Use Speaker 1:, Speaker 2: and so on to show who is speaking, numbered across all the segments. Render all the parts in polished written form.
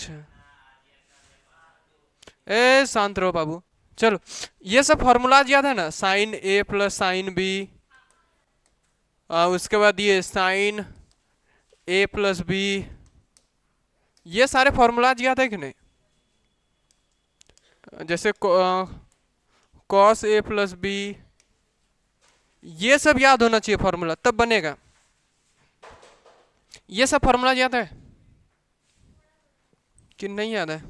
Speaker 1: अच्छा, ए शांत रहो बाबू। चलो, ये सब फॉर्मूलाज याद है ना, साइन ए प्लस साइन बी, उसके बाद ये साइन ए प्लस बी, ये सारे फॉर्मूलाज याद है कि नहीं? जैसे कॉस ए प्लस बी, ये सब याद होना चाहिए फॉर्मूला, तब बनेगा। ये सब फॉर्मूला याद है कि नहीं याद है?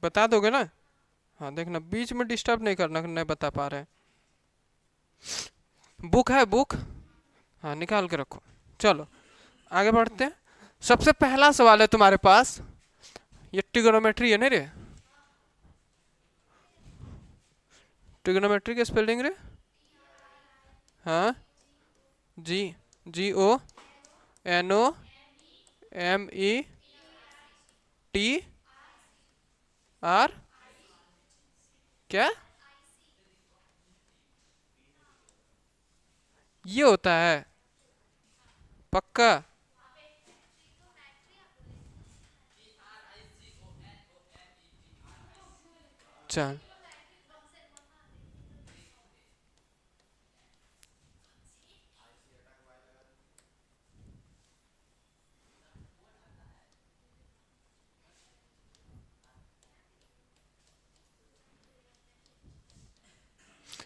Speaker 1: बता दोगे ना? हाँ देखना, बीच में डिस्टर्ब नहीं करना, नहीं बता पा रहे हैं। बुक है बुक? हाँ निकाल के रखो। चलो आगे बढ़ते हैं। सबसे पहला सवाल है तुम्हारे पास, ये ट्रिगोनोमेट्री है ना रे? ट्रिगोनोमेट्री की स्पेलिंग रे? हाँ, जी, G O N O M E T R, क्या ये होता है? पक्का? चल,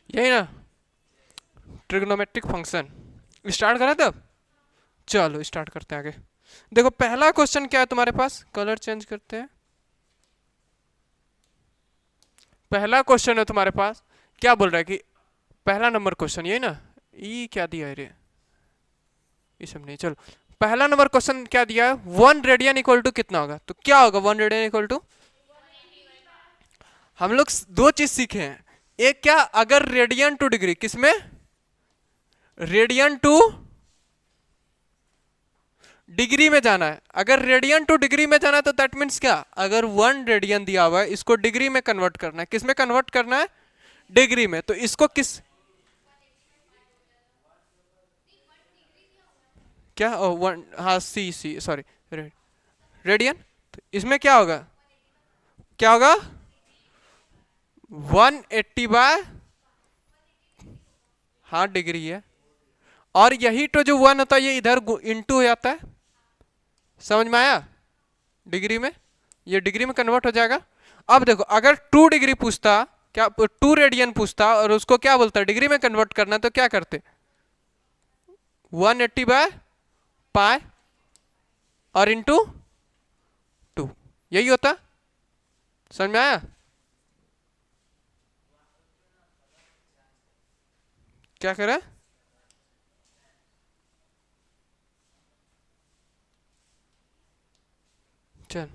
Speaker 1: यही ना ट्रिग्नोमेट्रिक फंक्शन। स्टार्ट करें तब? चलो स्टार्ट करते हैं आगे। देखो पहला क्वेश्चन क्या है तुम्हारे पास, कलर चेंज करते हैं। पहला क्वेश्चन है तुम्हारे पास, क्या बोल रहा है कि पहला नंबर क्वेश्चन यही ना, ई क्या दिया है रे, ये सब नहीं। चलो पहला नंबर क्वेश्चन क्या दिया है, 1 रेडियन इक्वल टू कितना होगा? तो क्या होगा 1 रेडियन इक्वल टू? हम लोग दो चीज सीखे हैं, एक क्या, अगर रेडियन टू डिग्री, किसमें? रेडियन टू डिग्री में जाना है। अगर रेडियन टू डिग्री में जाना है तो दैट मीन्स क्या, अगर 1 रेडियन दिया हुआ है, इसको डिग्री में कन्वर्ट करना है। किस में कन्वर्ट करना है? डिग्री में। तो इसको किस, क्या वन, हाँ सी सी सॉरी, रेडियन। तो इसमें क्या होगा, क्या होगा? 180/, हाँ डिग्री है। और यही तो जो 1 होता है ये इधर इंटू हो जाता है, समझ में आया? डिग्री में, ये डिग्री में कन्वर्ट हो जाएगा। अब देखो अगर 2 डिग्री पूछता, क्या 2 रेडियन पूछता और उसको क्या बोलता डिग्री में कन्वर्ट करना, तो क्या करते? 180/π और इंटू 2, यही होता। समझ में आया? क्या करे? चल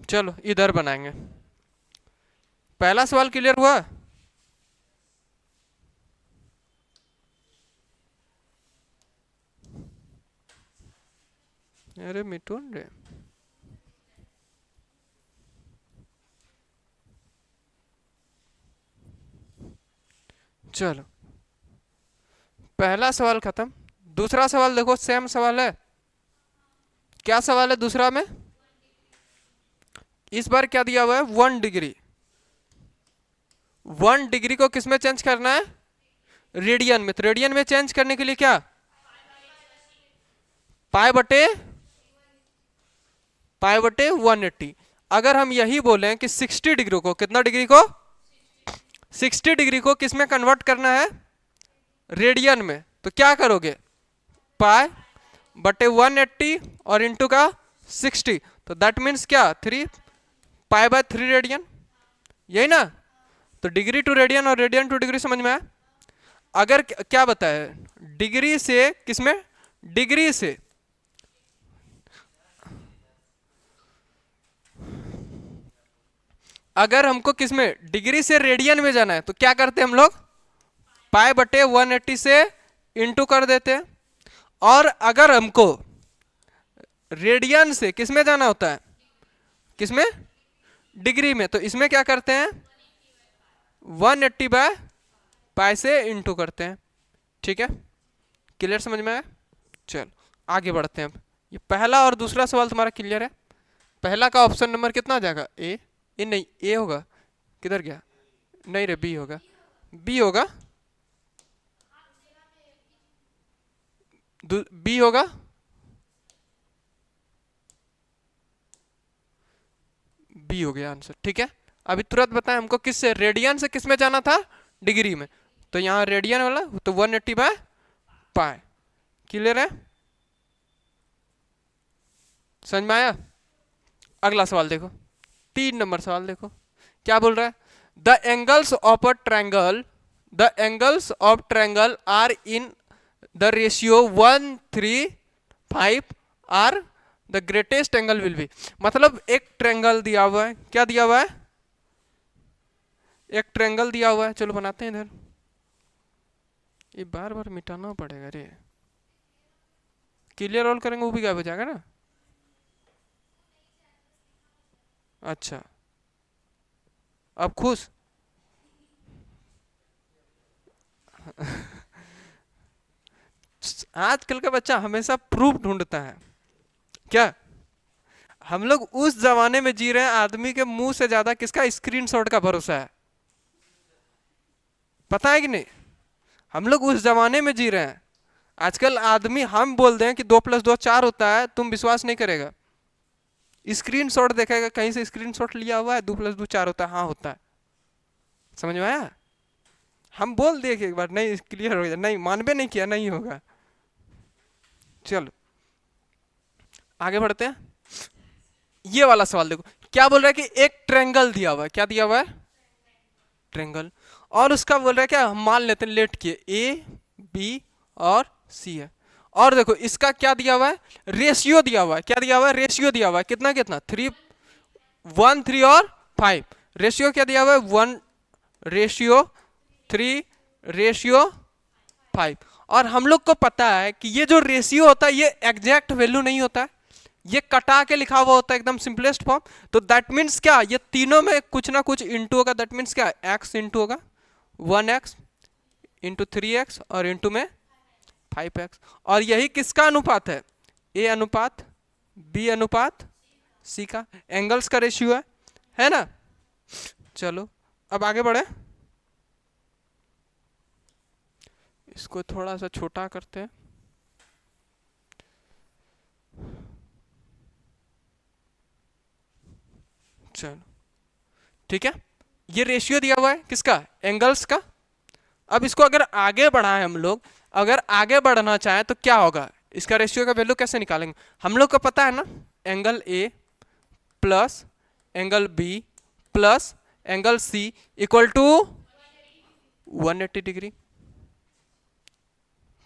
Speaker 1: चलो इधर बनाएंगे। पहला सवाल क्लियर हुआ? अरे मिटून रे, चलो पहला सवाल खत्म। दूसरा सवाल देखो, सेम सवाल है। क्या सवाल है दूसरा में? इस बार क्या दिया हुआ है, 1 डिग्री। 1 डिग्री को किस में चेंज करना है? रेडियन में। तो रेडियन में चेंज करने के लिए क्या, पाई बटे 180। अगर हम यही बोले कि 60 डिग्री को, कितना डिग्री को, 60 डिग्री को किस में कन्वर्ट करना है? रेडियन में। तो क्या करोगे, पाई/180 और इंटू का 60, तो दैट मीन्स क्या, 3 पाई/3 रेडियन, यही ना? तो डिग्री टू रेडियन और रेडियन टू डिग्री समझ में आया? अगर क्या बताया, डिग्री से किसमें, डिग्री से, अगर हमको किसमें, डिग्री से रेडियन में जाना है, तो क्या करते हैं हम लोग, पाई/180 से इंटू कर देते हैं। और अगर हमको रेडियन से किसमें जाना होता है, किसमें, डिग्री में, तो इसमें क्या करते हैं 180/π से इंटू करते हैं। ठीक है, क्लियर समझ में आया? चल आगे बढ़ते हैं। अब ये पहला और दूसरा सवाल तुम्हारा क्लियर है। पहला का ऑप्शन नंबर कितना आ जाएगा? ए नहीं, ए होगा, किधर गया? नहीं रे, बी होगा, बी होगा, बी होगा, बी हो गया आंसर। ठीक है, अभी तुरंत बताएं हमको किससे, रेडियन से किस में जाना था? डिग्री में, तो यहाँ रेडियन वाला तो 180/π। क्लियर है, समझ में आया? अगला सवाल देखो, 3 नंबर सवाल देखो क्या बोल रहा है। The angles of a triangle, the angles of triangle are in the ratio 1:3:5 are the greatest angle will be. मतलब एक ट्रायंगल दिया हुआ है, क्या दिया हुआ है? एक ट्रायंगल दिया हुआ है, चलो बनाते हैं इधर। ये बार बार मिटाना पड़ेगा रे, क्लियर रोल करेंगे वो भी गायब हो जाएगा ना। अच्छा, अब खुश आजकल का बच्चा हमेशा प्रूफ ढूंढता है क्या? हम लोग उस जमाने में जी रहे हैं, आदमी के मुंह से ज्यादा किसका स्क्रीनशॉट का भरोसा है, पता है कि नहीं? हम लोग उस जमाने में जी रहे हैं। आजकल आदमी हम बोल दें कि 2+2 4 होता है, तुम विश्वास नहीं करेगा, स्क्रीनशॉट देखेगा कहीं से, स्क्रीनशॉट लिया हुआ है 2+2 4 होता है, हाँ होता है। समझ में आया? हम बोल दिए कि एक बार, नहीं क्लियर हो गया, नहीं मानबे नहीं किया, नहीं होगा। चलो आगे बढ़ते हैं। ये वाला सवाल देखो, क्या बोल रहा है कि एक ट्रायंगल दिया हुआ है, क्या दिया हुआ है? ट्रायंगल, और उसका बोल रहा है क्या, हम मान लेते हैं लेट किए ए बी और सी है, और देखो इसका क्या दिया हुआ है? रेशियो दिया हुआ है। क्या दिया हुआ है? रेशियो दिया हुआ है। कितना कितना? 3, 1 3 और 5। रेशियो क्या दिया हुआ है? 1:3:5। और हम लोग को पता है कि ये जो रेशियो होता है ये एग्जैक्ट वैल्यू नहीं होता है, ये कटा के लिखा हुआ होता है एकदम सिंपलेस्ट फॉर्म। तो दैट मीन्स क्या, ये तीनों में कुछ ना कुछ इंटू होगा। दैट मीन्स क्या, एक्स इंटू होगा 1x इंटू 3x और इंटू में 5x। और यही किसका अनुपात है? ए अनुपात बी अनुपात सी का, एंगल्स का रेशियो है ना। चलो अब आगे बढ़े, इसको थोड़ा सा छोटा करते हैं। चलो ठीक है, ये रेशियो दिया हुआ है किसका? एंगल्स का। अब इसको अगर आगे बढ़ाएं हम लोग, अगर आगे बढ़ना चाहें तो क्या होगा? इसका रेशियो का वैल्यू कैसे निकालेंगे? हम लोग को पता है ना, angle A plus angle B plus angle C equal to 180 degree.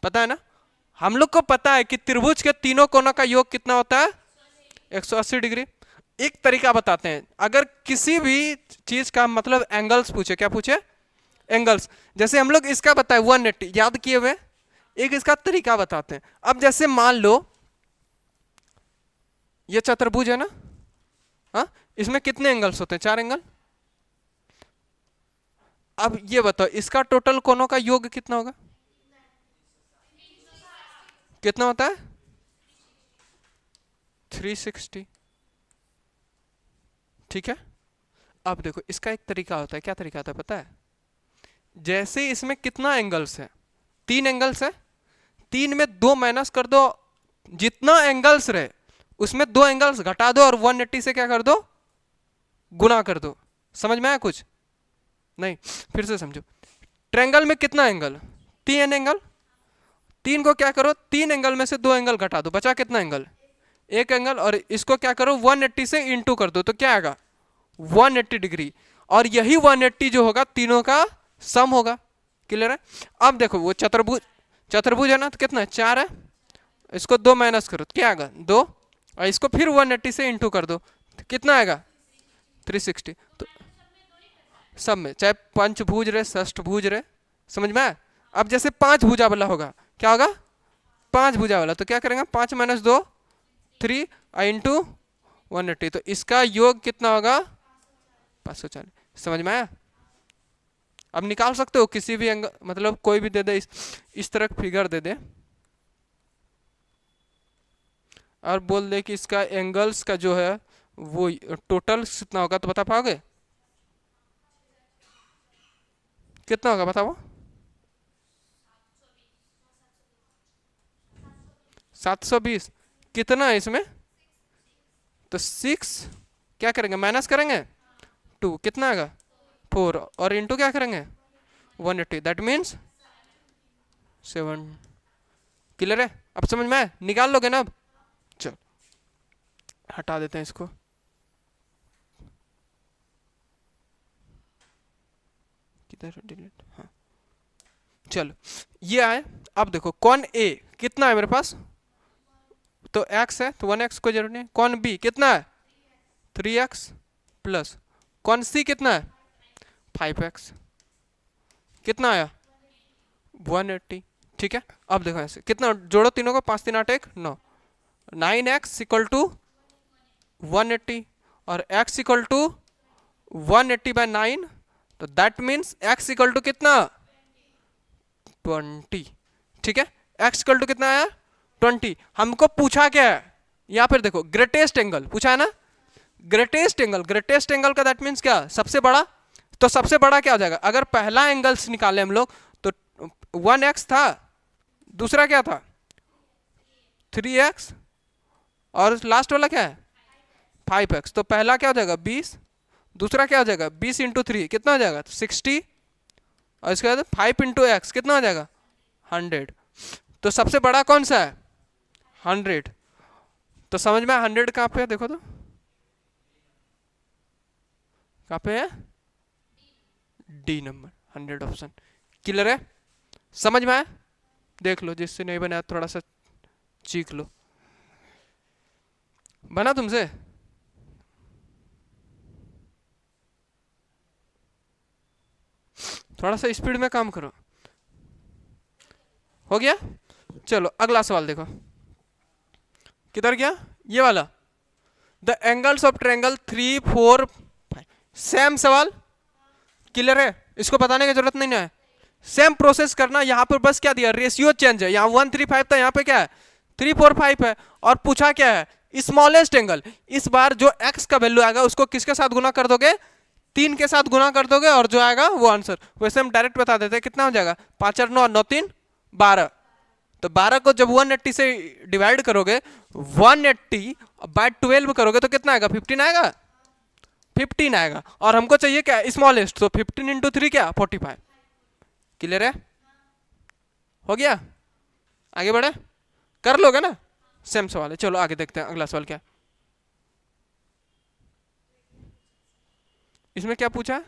Speaker 1: पता है ना, हम लोग को पता है कि त्रिभुज के तीनों कोनों का योग कितना होता है? 180 डिग्री। एक तरीका बताते हैं, अगर किसी भी चीज का मतलब एंगल्स पूछे, क्या पूछे? एंगल्स। जैसे हम लोग इसका बताए 180 याद किए हुए, एक इसका तरीका बताते हैं। अब जैसे मान लो ये चतुर्भुज है ना, हाँ, इसमें कितने एंगल्स होते हैं? 4 एंगल। अब ये बताओ इसका टोटल कोनों का योग कितना होगा? कितना होता है? 360। ठीक है, अब देखो इसका एक तरीका होता है, क्या तरीका होता है पता है? जैसे इसमें कितना एंगल्स है? 3 एंगल्स है, 3 में 2 माइनस कर दो, जितना एंगल्स रहे उसमें 2 एंगल्स घटा दो और 180 से क्या कर दो? गुना कर दो। समझ में आया कुछ? नहीं, फिर से समझो। ट्रायंगल में कितना एंगल? 3 एंगल। 3 को क्या करो, 3 एंगल में से 2 एंगल घटा दो, बचा कितना एंगल? 1 एंगल। और इसको क्या करो 180 से इंटू कर दो, तो क्या आएगा? 180 डिग्री। और यही 180 जो होगा तीनों का सम होगा। क्लियर है? अब देखो वो चतुर्भुज, चतुर्भुज है ना, तो कितना है? 4 है, इसको 2 माइनस करो तो क्या आएगा? 2, और इसको फिर 180 से इंटू कर दो तो कितना आएगा? 360। तो सब में चाहे पंचभुज रहे षष्ठभुज रहे, समझ में आया? अब जैसे 5 भुजा वाला होगा, क्या होगा? 5 भुजा वाला, तो क्या करेंगे? 5 - 2 3 इंटू 180, तो इसका योग कितना होगा? 540। समझ में आया? अब निकाल सकते हो किसी भी एंगल, मतलब कोई भी दे दे, इस तरह फिगर दे दे और बोल दे कि इसका एंगल्स का जो है वो टोटल कितना होगा, तो बता पाओगे कितना होगा? बताओ। 720। कितना है इसमें? तो 6 क्या करेंगे, माइनस करेंगे 2, कितना आएगा 4, और इंटू क्या करेंगे 180, दैट मीन्स 7। क्लियर है? अब समझ में आया? निकाल लोगे ना अब? चल हटा देते हैं इसको। किधर डिलीट, हाँ चलो ये आए। अब देखो कौन ए कितना है मेरे पास, तो x है तो 1x कोई जरूरत नहीं। कौन बी कितना है 3x प्लस, कौन सी कितना है 5x, कितना आया 180। ठीक है, अब देखो ऐसे कितना जोड़ो तीनों को, 5 3 8 1 9, 9x इक्वल टू 180 और x इक्वल टू 180/9, तो that means x equal to कितना 20। ठीक है, x इक्वल टू कितना आया 20। हमको पूछा क्या है, यहाँ पर देखो ग्रेटेस्ट एंगल पूछा है ना, ग्रेटेस्ट एंगल, ग्रेटेस्ट एंगल का दैट मीन्स क्या, सबसे बड़ा। तो सबसे बड़ा क्या हो जाएगा, अगर पहला एंगल्स निकाले हम लोग तो 1x था, दूसरा क्या था 3x, और लास्ट वाला क्या है 5x। तो पहला क्या हो जाएगा 20, दूसरा क्या हो जाएगा 20 इंटू 3 कितना हो जाएगा 60, और इसके बाद 5 इंटू एक्स कितना हो जाएगा 100। तो सबसे बड़ा कौन सा है 100। तो समझ में 100 कहाँ पे है, देखो तो कहाँ पे है, डी नंबर 100 ऑप्शन। क्लियर है? समझ में आया? देख लो, जिससे नहीं बना थोड़ा सा चीख लो। बना तुमसे? थोड़ा सा स्पीड में काम करो। हो गया? चलो अगला सवाल देखो, किधर गया ये वाला, the angles of triangle 3 4 5। Same सवाल, क्लियर है? इसको बताने की जरूरत नहीं है, सेम प्रोसेस करना। यहाँ पर बस क्या दिया, रेशियो चेंज है, यहाँ 1 3 5 था, यहाँ पे क्या है 3 4 5 है। और पूछा क्या है स्मॉलेस्ट एंगल। इस बार जो x का वैल्यू आएगा उसको किसके साथ गुना कर दोगे, 3 के साथ गुना कर दोगे, और जो आएगा वो आंसर। वैसे हम डायरेक्ट बता देते हैं कितना हो जाएगा, 5 और 9 9 3 12। तो 12 को जब 180 से डिवाइड करोगे, 180/12 करोगे तो कितना आएगा 15 आएगा, 15 आएगा। और हमको चाहिए क्या स्मॉलेस्ट, तो 15 इंटू 3 क्या 45। क्लियर है? हो गया? आगे बढ़े, कर लोगे ना, सेम सवाल है। चलो आगे देखते हैं अगला सवाल क्या है। इसमें क्या पूछा,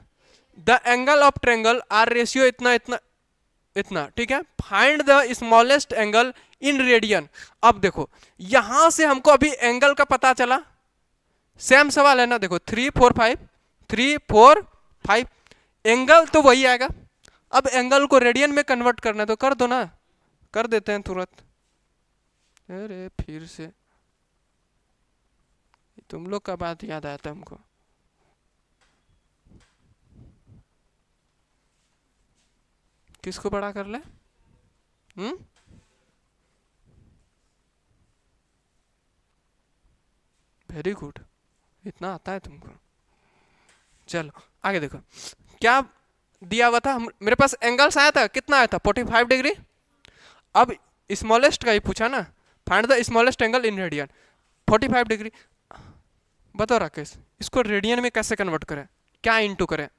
Speaker 1: the angle of triangle are ratio इतना इतना इतना। ठीक है, find the smallest angle in radian. अब देखो यहां से हमको अभी एंगल का पता चला, सेम सवाल है ना, देखो 3 4 5 3 4 5, एंगल तो वही आएगा। अब एंगल को रेडियन में कन्वर्ट करना है तो कर दो ना, कर देते हैं तुरंत। अरे फिर से तुम लोग का बात याद आता है हमको। किसको बड़ा कर ले, वेरी गुड, इतना आता है तुमको। चलो आगे देखो क्या दिया हुआ था, मेरे पास एंगल्स आया था, कितना आया था 45 डिग्री। अब स्मॉलेस्ट का ही पूछा ना, find the smallest angle in radian, 45 degree. बताओ राकेश, इसको रेडियन में कैसे कन्वर्ट करें, क्या इंटू करें,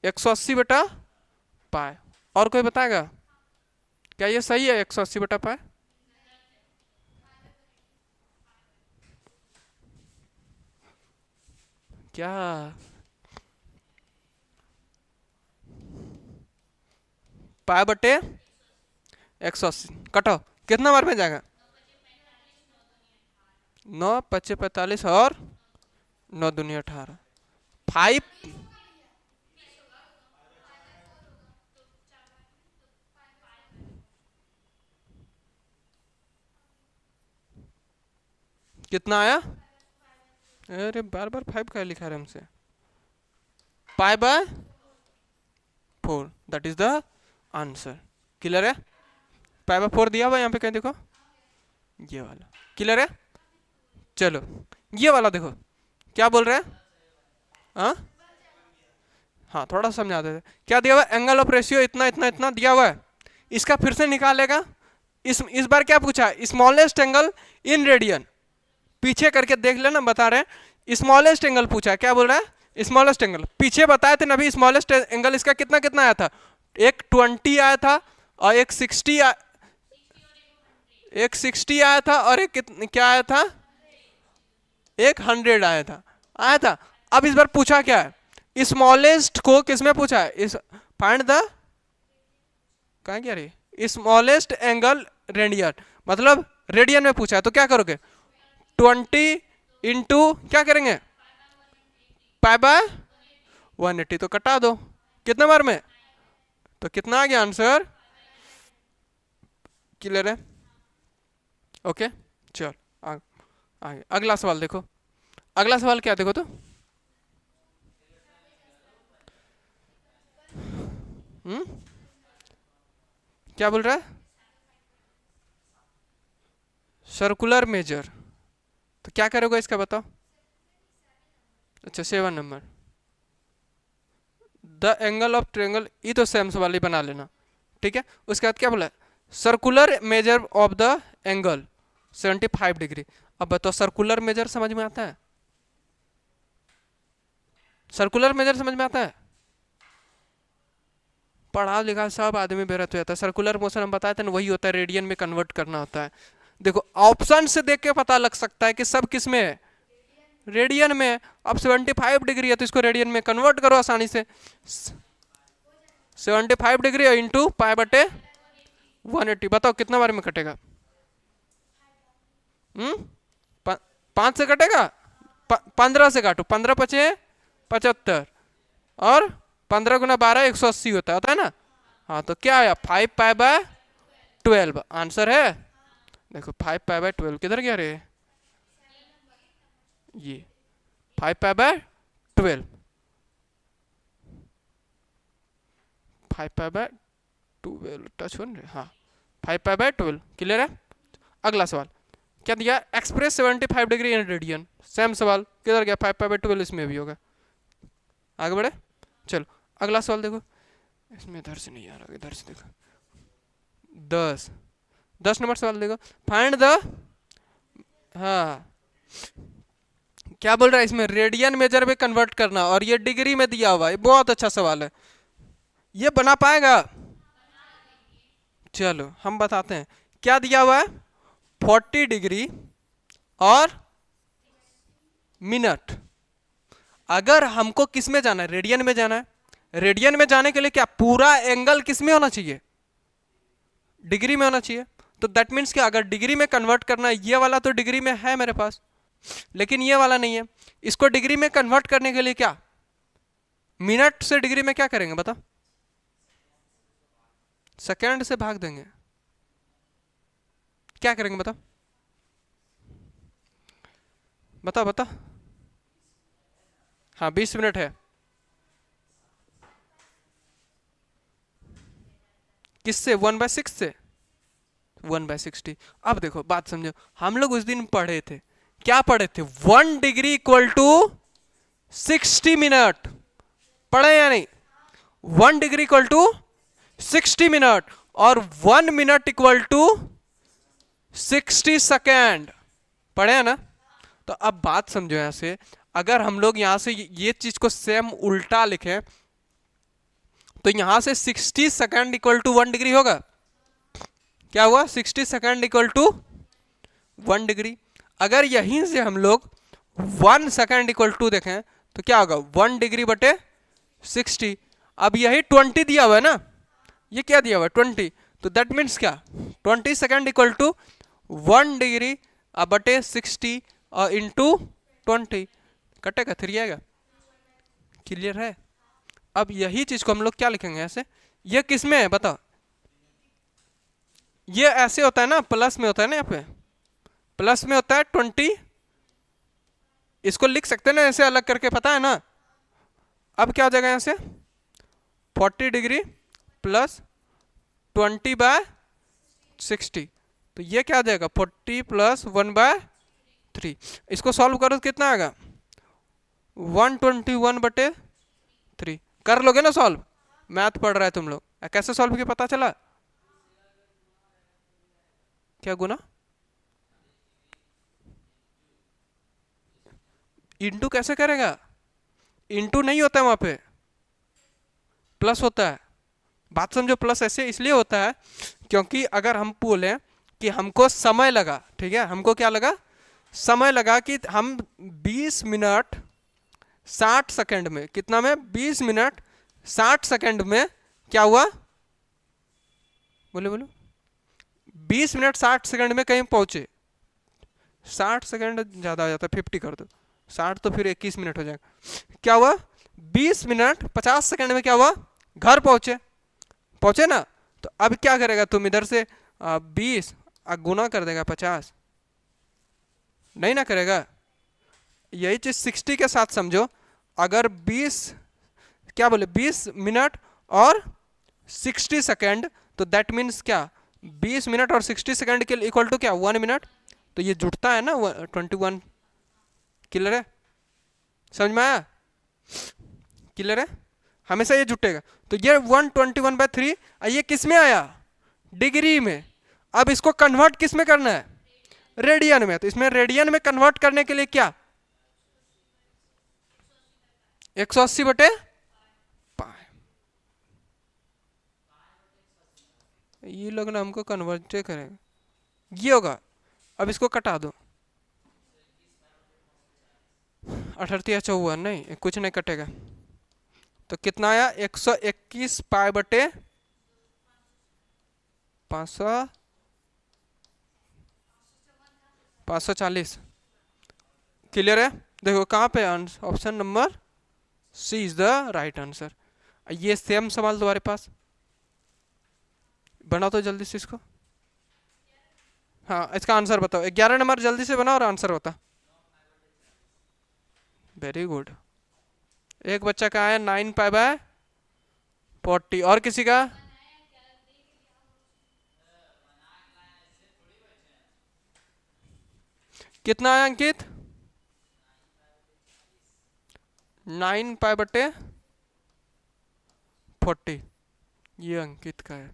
Speaker 1: 180/पाई। और कोई बताएगा क्या ये सही है 180/पाई? क्या पाई बटे 180 कटो, कितना बार में जाएगा 9 5 45 और 9 दूनी 18, 5 कितना आया अरे बार बार 5 का लिखा है हमसे। Pi by 4, that is the answer. Clear है? पाई बाय 4 दिया हुआ यहाँ पे कहीं, देखो ये वाला। क्लियर है? चलो ये वाला देखो क्या बोल रहे हैं। हाँ हाँ, थोड़ा समझा देते। क्या दिया हुआ है? एंगल ऑफ रेशियो इतना इतना इतना दिया हुआ है। इसका फिर से निकालेगा। इस बार क्या पूछा? Smallest angle in radian. पीछे करके देख लेना, बता रहे हैं स्मॉलेस्ट एंगल पूछा है। क्या बोल रहा है? Smallest angle. पीछे बताए थे ना अभी, स्मॉलेस्ट एंगल इसका कितना कितना आया था? एक 20 आया था और एक 60 आया था और एक क्या आया था? एक 100 आया था। अब इस बार पूछा क्या है? स्मॉलेस्ट को किसमें पूछा है? इस फाइंड द, कहाँ क्या रही, स्मॉलेस्ट एंगल रेडियन, मतलब रेडियन में पूछा है। तो क्या करोगे? 20 इंटू क्या करेंगे? Pi by 180। तो कटा दो कितने बार में, तो कितना आ गया आंसर? क्लियर है? ओके चल आगे अगला सवाल देखो। अगला सवाल क्या देखो तो, क्या बोल रहा है? Circular measure. तो क्या करोगे इसका बताओ? अच्छा 7 number, the angle of triangle, ये तो सेम सवाल ही बना लेना। ठीक है, उसके बाद क्या बोला? Circular measure of the angle 75 degree. अब बताओ सर्कुलर मेजर समझ में आता है? सर्कुलर मेजर समझ में आता है? पढ़ा लिखा सब आदमी बेरत हो जाता है। सर्कुलर मोशन हम बताए थे ना, वही होता है, रेडियन में कन्वर्ट करना होता है। देखो ऑप्शन से देख के पता लग सकता है कि सब किस में है? रेडियन में। अब 75 डिग्री है तो इसको रेडियन में कन्वर्ट करो आसानी से। 75 डिग्री इंटू पाई बटे 180, बताओ कितना बार में कटेगा? 5 से कटेगा? 15 से काटो, 15 पचे 75 और 15 गुना 12 180 होता है ना। हाँ तो क्या आया? 5 पाई बाय 12 आंसर है। देखो 5 पाई बाय 12 किधर गया रे? ये 5 pi by 12, 5 pi by 12 touch हो रहे। हाँ 5 पाई बाय 12। क्लियर है? अगला सवाल क्या दिया? Express 75 degree in radian. Same सवाल, किधर गया? 5 पाई बाय 12 इसमें भी होगा। आगे बढ़े, चलो अगला सवाल देखो। इसमें इधर से नहीं आ रहा, इधर से देखो। 10 नंबर सवाल देखो। फाइंड द, हाँ क्या बोल रहा है इसमें? रेडियन मेजर में कन्वर्ट करना और ये डिग्री में दिया हुआ है। बहुत अच्छा सवाल है, ये बना पाएगा? चलो हम बताते हैं। क्या दिया हुआ है? 40 डिग्री और मिनट। अगर हमको किस में जाना है? रेडियन में जाना है। रेडियन में जाने के लिए क्या पूरा एंगल किस में होना चाहिए? डिग्री में होना चाहिए। तो दैट मीन्स कि अगर डिग्री में कन्वर्ट करना है, ये वाला तो डिग्री में है मेरे पास, लेकिन ये वाला नहीं है। इसको डिग्री में कन्वर्ट करने के लिए क्या मिनट से डिग्री में क्या करेंगे बताओ? सेकेंड से भाग देंगे। क्या करेंगे बताओ? बताओ बताओ। हाँ 20 मिनट है। किससे? 1/6 से, 1/60। अब देखो बात समझो, हम लोग उस दिन पढ़े थे, क्या पढ़े थे? 1 डिग्री इक्वल टू 60 मिनट। पढ़े या नहीं? 1 डिग्री इक्वल टू 60 मिनट और 1 मिनट इक्वल टू 60 सेकेंड। पढ़े है ना? तो अब बात समझो, यहां से अगर हम लोग यहां से ये चीज को सेम उल्टा लिखें तो यहां से 60 सेकेंड इक्वल टू 1 डिग्री होगा। क्या हुआ? 60 सेकेंड इक्वल टू 1 डिग्री। अगर यहीं से हम लोग 1 सेकेंड इक्वल टू देखें तो क्या होगा? 1 डिग्री बटे 60। अब यही 20 दिया हुआ है ना, ये क्या दिया हुआ है? 20। तो दैट मीन्स क्या? 20 सेकेंड इक्वल टू 1 डिग्री बटे 60 और इंटू 20, कटेगा 3 आएगा। क्लियर है? अब यही चीज को हम लोग क्या लिखेंगे ऐसे? ये किस में है बताओ? ये ऐसे होता है ना, प्लस में होता है ना, यहाँ पे प्लस में होता है 20 इसको लिख सकते हैं ना ऐसे अलग करके, पता है ना। अब क्या हो जाएगा यहाँ से 40 डिग्री प्लस 20/60, तो ये क्या आ जाएगा 40 प्लस 1/3। इसको सॉल्व करो तो कितना आएगा 121/3। कर लोगे ना सॉल्व, मैथ पढ़ रहा है तुम लोग, कैसे सॉल्व किया पता चला। क्या गुना, इंटू कैसे करेगा, इंटू नहीं होता है वहां पे, प्लस होता है। बात समझो, प्लस ऐसे इसलिए होता है क्योंकि अगर हम बोले कि हमको समय लगा, ठीक है, हमको क्या लगा, समय लगा कि हम 20 मिनट 60 सेकंड में, कितना में 20 मिनट 60 सेकंड में क्या हुआ, बोलो बोलो, 20 मिनट 60 सेकंड में कहीं पहुंचे। 60 सेकंड ज़्यादा हो जाता है, 50 कर दो, 60 तो फिर 21 मिनट हो जाएगा। क्या हुआ 20 मिनट 50 सेकंड में क्या हुआ, घर पहुंचे, पहुंचे ना। तो अब क्या करेगा तुम, इधर से 20 गुना कर देगा 50, नहीं ना करेगा। यही चीज 60 के साथ समझो, अगर 20 क्या बोले 20 मिनट और 60 सेकंड, तो दैट मीन्स क्या 20 मिनट और 60 सेकंड के इक्वल टू क्या 1 मिनट, तो ये जुड़ता है ना 21। क्लियर है, समझ में आया, क्लियर है, हमेशा ये जुटेगा। तो ये 121/3, ये किस में आया, डिग्री में। अब इसको कन्वर्ट किस में करना है, रेडियन में। तो इसमें रेडियन में कन्वर्ट करने के लिए क्या 180/π। ये लोग ना हमको कन्वर्ट करेगा, ये होगा। अब इसको कटा दो, 38 या 54, नहीं कुछ नहीं कटेगा। तो कितना आया 121/540। क्लियर है, देखो कहाँ पे option number C is the right answer. ये सेम सवाल तुम्हारे पास, बनाओ तो जल्दी से इसको। हाँ इसका आंसर बताओ, 11 नंबर जल्दी से बनाओ और आंसर बता। वेरी गुड, एक बच्चा का आया 9π/40, और किसी का कितना आया अंकित, 9π/40, ये अंकित का है।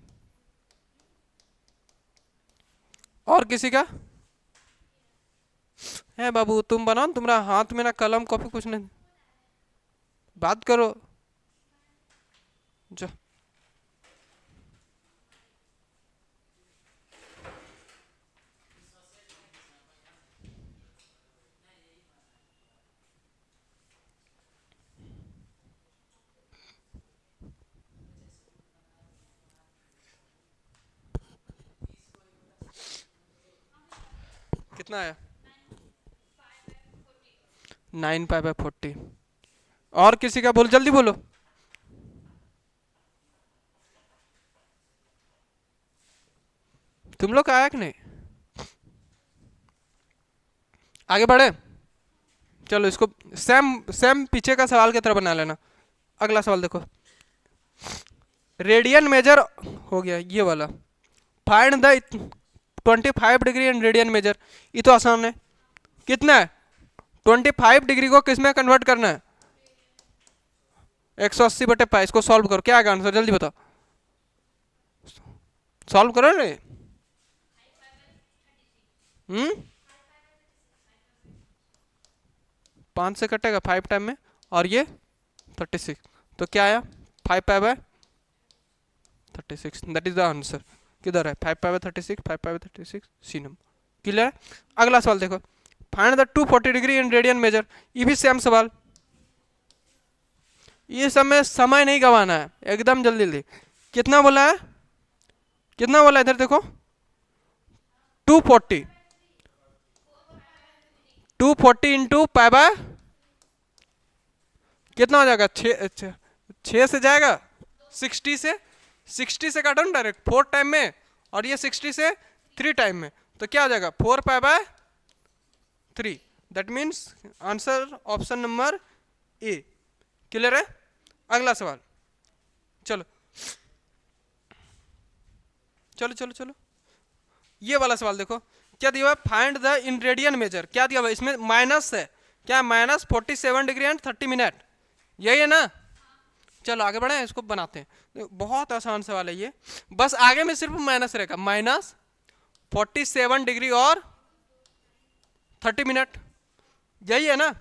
Speaker 1: और किसी का है बाबू, तुम बनाओ, तुम्हारा हाथ में ना कलम कॉपी कुछ नहीं, बात करो जो। कितना आया 9π/40। और किसी का बोलो, जल्दी बोलो। तुम लोग का आया कि नहीं, आगे बढ़े। चलो इसको सेम सेम पीछे का सवाल की तरह बना लेना। अगला सवाल देखो, रेडियन मेजर हो गया ये वाला, find the 25 degree and radian major. ये तो आसान है, कितना है 25 डिग्री को किस में कन्वर्ट करना है 180/π। इसको सॉल्व करो, क्या आएगा आंसर जल्दी बताओ, सॉल्व करो रे। 5 से कटेगा 5 टाइम में, और ये 36, तो क्या आया 5π/36, दैट इज द आंसर। किधर है 5π/36, 5π/36 सी नंबर। क्लियर है, अगला सवाल देखो, find the 240 degree in radian major. ये भी सेम सवाल, ये सब में समय नहीं गंवाना है, एकदम जल्दी जल्दी। कितना बोला है, कितना बोला इधर देखो 240, 240 इंटू π/, कितना हो जाएगा 6 से जाएगा 60 से, 60 से काटो ना डायरेक्ट 4 टाइम में, और ये 60 से 3 टाइम में, तो क्या आ जाएगा 4π/3। That means answer option number A. Clear है? अगला सवाल, चलो चलो चलो चलो, ये वाला सवाल देखो, क्या दिया हुआ है, फाइंड द इनरेडियन मेजर। क्या दिया हुआ है इसमें, माइनस है, क्या -47 डिग्री एंड 30 मिनट, यही है ना? चलो आगे बढ़े, इसको बनाते हैं, बहुत आसान सवाल है ये, बस आगे में सिर्फ माइनस रहेगा, -47 डिग्री और 30 मिनट, यही है ना?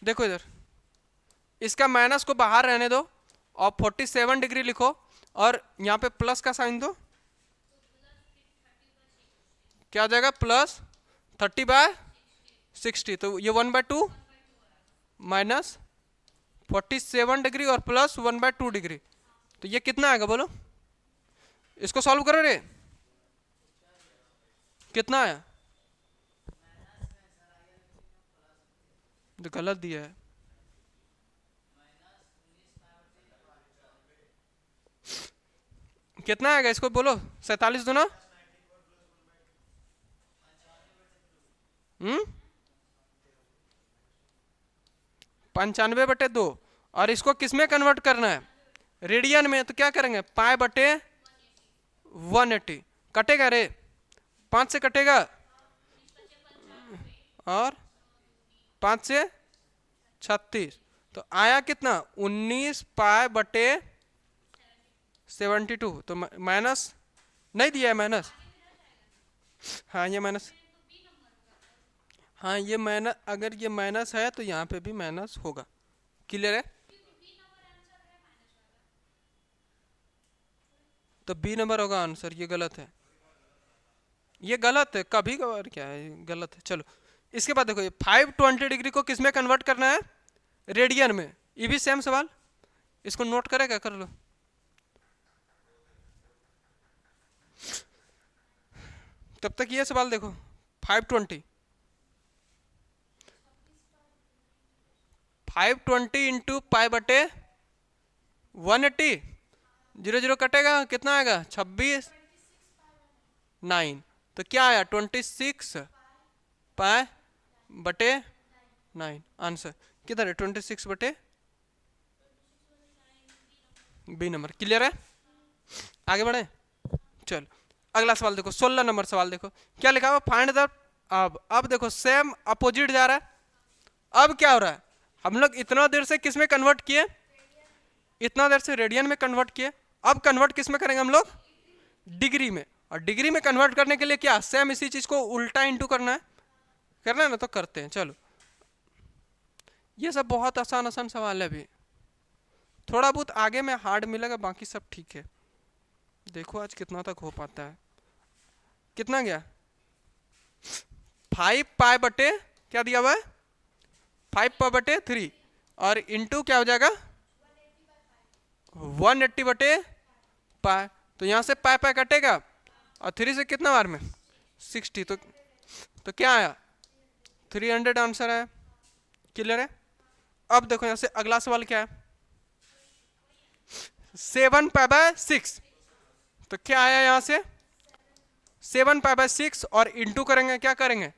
Speaker 1: देखो इधर, इसका माइनस को बाहर रहने दो और 47 डिग्री लिखो और यहाँ पे प्लस का साइन दो, क्या आ जाएगा, +30/60, तो ये 1/2 -47 डिग्री और +1/2 डिग्री, तो ये कितना आएगा बोलो, इसको सॉल्व करो रे, कितना आया? तो गलत दिया है, कितना आएगा इसको बोलो, 47 दूना, 95/2, और इसको किस में कन्वर्ट करना है, रेडियन में, तो क्या करेंगे, π/180, कटेगा रे, 5 से कटेगा, और 5 से 36, तो आया कितना, 19π/72, तो माइनस नहीं दिया है माइनस, हाँ ये माइनस, हाँ ये माइनस, अगर ये माइनस है तो यहाँ पे भी माइनस होगा। क्लियर है? तो बी नंबर होगा आंसर, ये गलत है, ये गलत है, कभी कभार क्या है, गलत है। चलो इसके बाद देखो, ये 520 डिग्री को किस में कन्वर्ट करना है, रेडियन में, ये भी सेम सवाल, इसको नोट करेगा, कर लो। तब तक ये सवाल देखो, 520 इंटू π/180, 0 0 कटेगा, कितना आएगा, 26 9, तो क्या आया, 26π/9, आंसर किधर है, 26 बी नंबर। क्लियर है? आगे बढ़े, चलो अगला सवाल देखो, 16 नंबर सवाल देखो, क्या लिखा हुआ, फाइंड द, अब देखो सेम अपोजिट जा रहा है, अब क्या हो रहा है, हम लोग इतना देर से किस में कन्वर्ट किए, इतना देर से रेडियन में कन्वर्ट किए, अब कन्वर्ट किस में करेंगे हम लोग, डिग्री में, और डिग्री में कन्वर्ट करने के लिए क्या, सेम इसी चीज को उल्टा इंटू करना है ना, तो करते हैं। चलो ये सब बहुत आसान आसान सवाल है, अभी थोड़ा बहुत आगे में हार्ड मिलेगा, बाकी सब ठीक है। देखो आज कितना तक हो पाता है, कितना गया, 5π/, क्या दिया हुआ है, 5π/3, और इंटू क्या हो जाएगा, 180/π, तो यहाँ से π कटेगा, और 3 से कितना बार में, 60, तो क्या आया, 300 आंसर आया। क्लियर है? अब देखो यहाँ से अगला सवाल क्या है, 7π/6, तो क्या आया यहाँ से, 7π/6 और इंटू करेंगे, क्या करेंगे,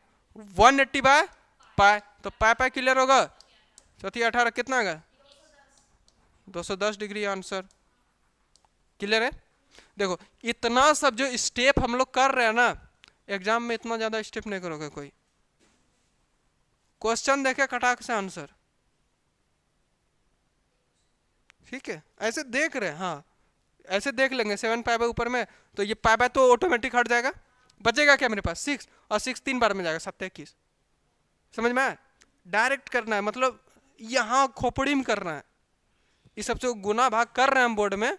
Speaker 1: 180/π, तो π क्लियर होगा, 4×18 कितना आएगा, 210 डिग्री आंसर। क्लियर है? देखो इतना सब जो स्टेप हम लोग कर रहे हैं ना, एग्जाम में इतना ज्यादा स्टेप नहीं करोगे कोई, क्वेश्चन देखे खटाक से आंसर, ठीक है, ऐसे देख रहे हैं, हाँ ऐसे देख लेंगे 7π ऊपर में, तो ये π तो ऑटोमेटिक हट जाएगा, बचेगा क्या मेरे पास 6, और 6 3 बार में जाएगा, 7×21, समझ में आया? डायरेक्ट करना है, मतलब यहाँ खोपड़ी में करना है, ये सब जो गुना भाग कर रहे हैं हम बोर्ड में,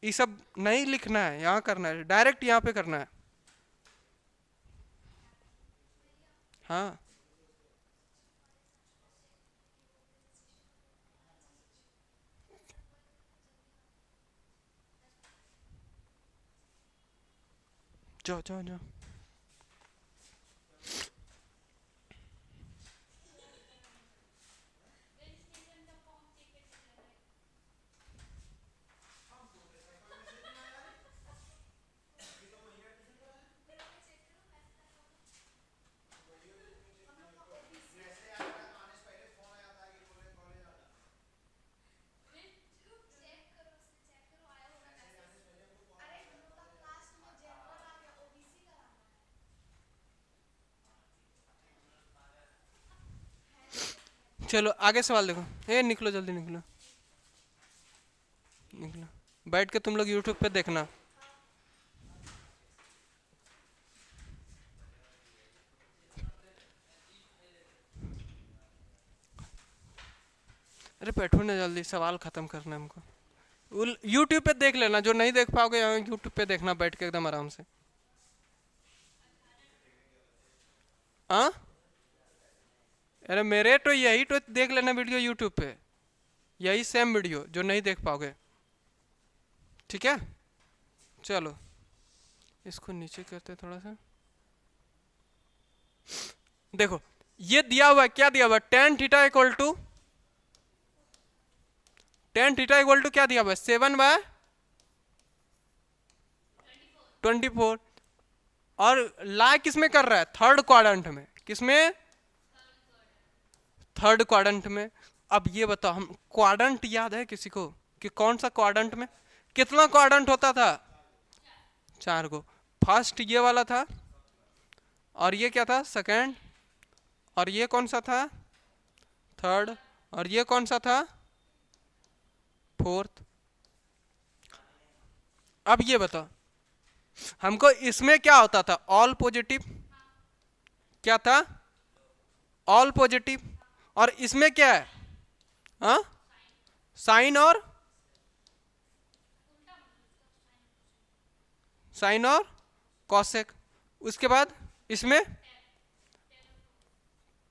Speaker 1: ये सब नहीं लिखना है, यहाँ करना है, डायरेक्ट यहाँ पे करना है। हाँ जाओ जाओ जाओ, चलो आगे सवाल देखो। ए निकलो जल्दी निकलो, निकलो बैठ के तुम लोग यूट्यूब पे देखना। अरे बैठो ना जल्दी, सवाल खत्म करना है हमको। यूट्यूब पे देख लेना, जो नहीं देख पाओगे यूट्यूब पे देखना बैठ के एकदम आराम से। हाँ अरे मेरे तो यही तो देख लेना वीडियो यूट्यूब पे, यही सेम वीडियो जो नहीं देख पाओगे। ठीक है चलो इसको नीचे करते थोड़ा सा। देखो ये दिया हुआ है, क्या दिया हुआ है, tan theta equal to, tan theta equal to क्या दिया हुआ है, 7/24। और ला किसमें कर रहा है, थर्ड क्वाड्रेंट में। किसमें, थर्ड क्वाड्रेंट में। अब ये बताओ, हम क्वाड्रेंट याद है किसी को कि कौन सा क्वाड्रेंट में कितना क्वाड्रेंट होता था, 4 को। फर्स्ट ये वाला था, और ये क्या था, सेकंड, और ये कौन सा था, थर्ड, और ये कौन सा था, फोर्थ। अब ये बताओ हमको इसमें क्या होता था, ऑल पॉजिटिव, क्या था, ऑल पॉजिटिव। और इसमें क्या है, हाँ साइन और, साइन और कॉसेक। उसके बाद इसमें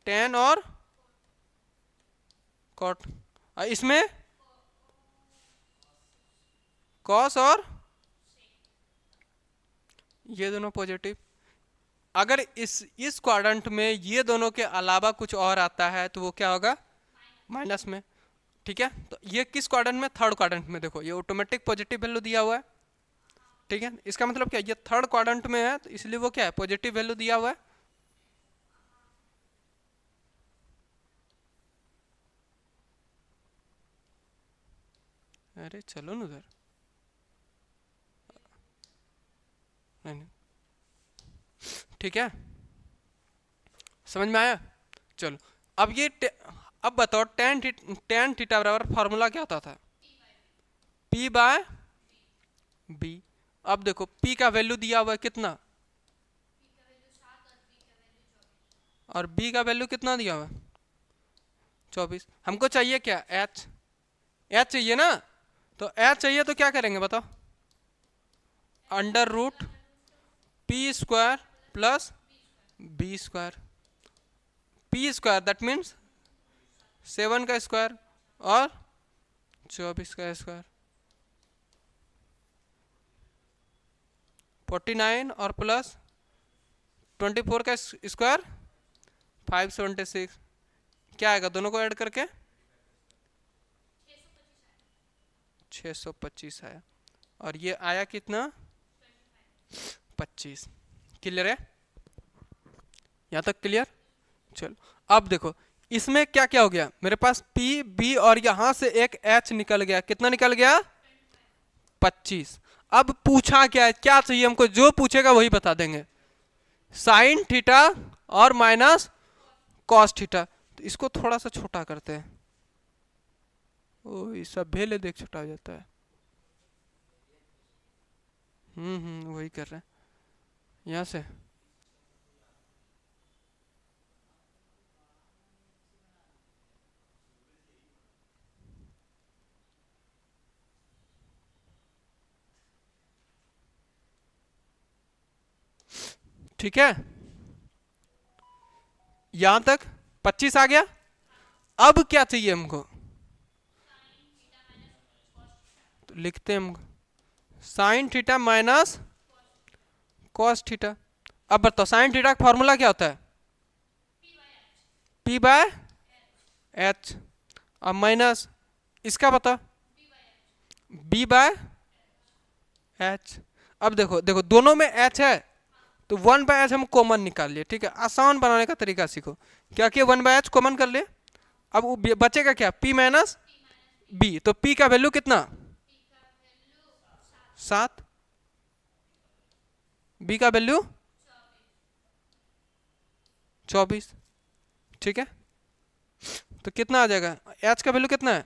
Speaker 1: टेन और कॉट, इसमें कॉस और ये दोनों पॉजिटिव। अगर इस क्वाड्रेंट में ये दोनों के अलावा कुछ और आता है तो वो क्या होगा, माइनस में। ठीक है तो ये किस क्वाड्रेंट में, थर्ड क्वाड्रेंट में। देखो ये ऑटोमेटिक पॉजिटिव वैल्यू दिया हुआ है। ठीक है इसका मतलब क्या, ये थर्ड क्वाड्रेंट में है तो इसलिए वो क्या है, पॉजिटिव वैल्यू दिया हुआ है। अरे चलो ना उधर, नहीं ठीक है समझ में आया। चलो अब ये अब बताओ टेन थीटा बराबर फार्मूला क्या होता था, P बाय B। अब देखो P का वैल्यू दिया हुआ है कितना, और B का वैल्यू कितना दिया हुआ है, 24। हमको चाहिए क्या, H, H चाहिए ना। तो H चाहिए तो क्या करेंगे बताओ, under root P square plus B square. P square that means 7 का स्क्वायर और 24 का स्क्वायर, 49 और प्लस 24 का स्क्वायर 576। क्या आएगा दोनों को ऐड करके, 625 आया। और ये आया कितना, 25। क्लियर है यहाँ तक, क्लियर। चलो अब देखो इसमें क्या क्या हो गया, मेरे पास P B और यहां से एक H निकल गया। कितना निकल गया, 25। अब पूछा क्या है, क्या चाहिए हमको, जो पूछेगा वही बता देंगे, साइन थीटा और माइनस कॉस थीटा। तो इसको थोड़ा सा छोटा करते हैं, ओ ये सब भेले देख छोटा हो जाता है। वही कर रहे हैं यहाँ से। ठीक है यहां तक 25 आ गया। अब क्या चाहिए हमको, तो लिखते हैं हम sine theta minus cos theta. अब बताओ साइन थीटा का फॉर्मूला क्या होता है, P बाय H। अब माइनस इसका बताओ, B बाय H। अब देखो देखो दोनों में H है तो 1/h हम कॉमन निकाल लिए। ठीक है आसान बनाने का तरीका सीखो, क्या किया 1/h कॉमन कर लिए। अब बचेगा क्या, P माइनस B। तो P का वैल्यू कितना, 7, B का वैल्यू 24। ठीक है तो कितना आ जाएगा, एच का वैल्यू कितना है?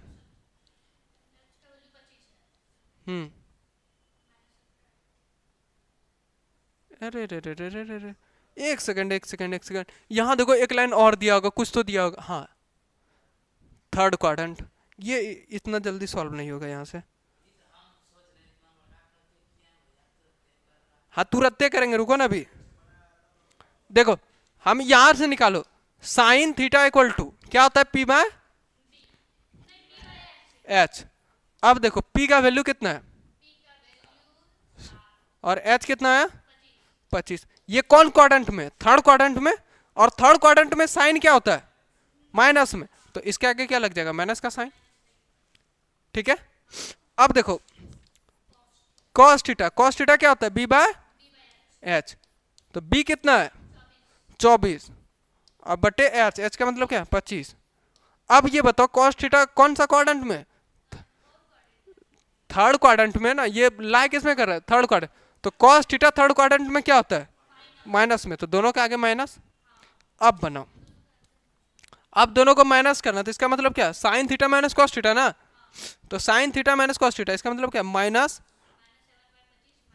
Speaker 1: अरे रे रे रे रे रे रे, एक सेकंड एक सेकंड एक सेकंड, यहाँ देखो एक लाइन और दिया होगा, कुछ तो दिया होगा, हाँ थर्ड क्वाड्रेंट। ये इतना जल्दी सॉल्व नहीं होगा यहाँ से। हाँ तुरंत करेंगे, रुको ना अभी। देखो हम यहां से निकालो, साइन थीटा इक्वल टू क्या होता है, पी बाय एच। अब देखो पी का वैल्यू कितना है और एच कितना है 25। ये कौन क्वाड्रेंट में, थर्ड क्वाड्रेंट में, और थर्ड क्वाड्रेंट में साइन क्या होता है माइनस में, तो इसके आगे क्या लग जाएगा, माइनस का साइन। ठीक है, अब देखो cos थीटा क्या होता है, बी बाय एच। तो बी कितना है 24, अब बटे एच, एच का मतलब क्या है 25। अब ये बताओ cos थीटा कौन सा क्वाड्रेंट में, थर्ड क्वाड्रेंट में ना, ये लाई किसमें कर रहा है, थर्ड क्वाड्रेंट। तो cos थीटा थर्ड क्वाड्रेंट में क्या होता है माइनस में, तो दोनों के आगे माइनस। अब बनाओ, अब दोनों को माइनस करना, तो इसका मतलब क्या, sine theta minus cos theta ना, तो sine theta minus cos theta, इसका मतलब क्या माइनस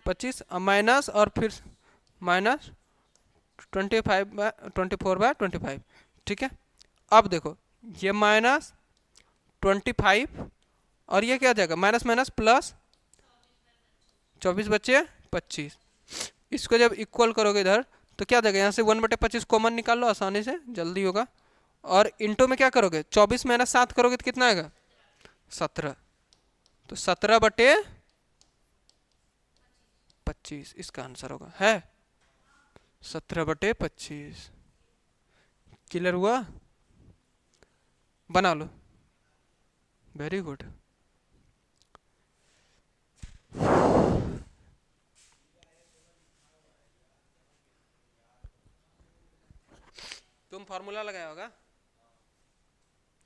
Speaker 1: 25 माइनस और फिर माइनस 24/25। ठीक है, अब देखो ये माइनस 25 और ये क्या जाएगा माइनस माइनस प्लस 24 बचे 25। इसको जब इक्वल करोगे इधर तो क्या जाएगा, यहाँ से 1/25 कॉमन निकाल लो आसानी से, जल्दी होगा। और इंटू में क्या करोगे, 24 माइनस 7 करोगे तो कितना आएगा 17, तो 17/25 इसका आंसर होगा, है 17/25। क्लियर हुआ, बना लो, वेरी गुड। तुम फार्मूला लगाया होगा,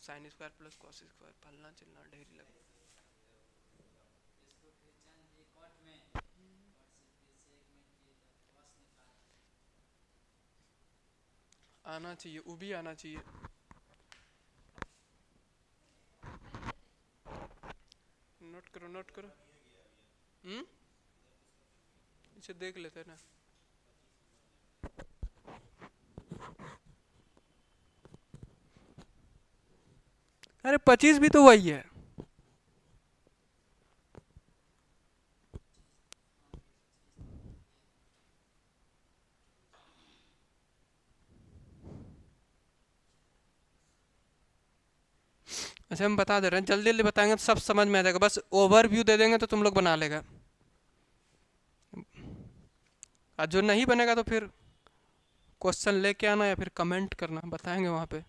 Speaker 1: sine square plus cos square, फलना चिलना ढेरी लगा आना चाहिए, वो भी आना चाहिए। नोट करो नोट करो, इसे देख लेते हैं ना। अरे 25 भी तो वही है, अच्छा हम बता दे रहे हैं, जल्दी जल्दी बताएंगे तो सब समझ में आ जाएगा, बस ओवरव्यू दे देंगे तो तुम लोग बना लेगा। और जो नहीं बनेगा तो फिर क्वेश्चन लेके आना या फिर कमेंट करना, बताएंगे वहाँ पे।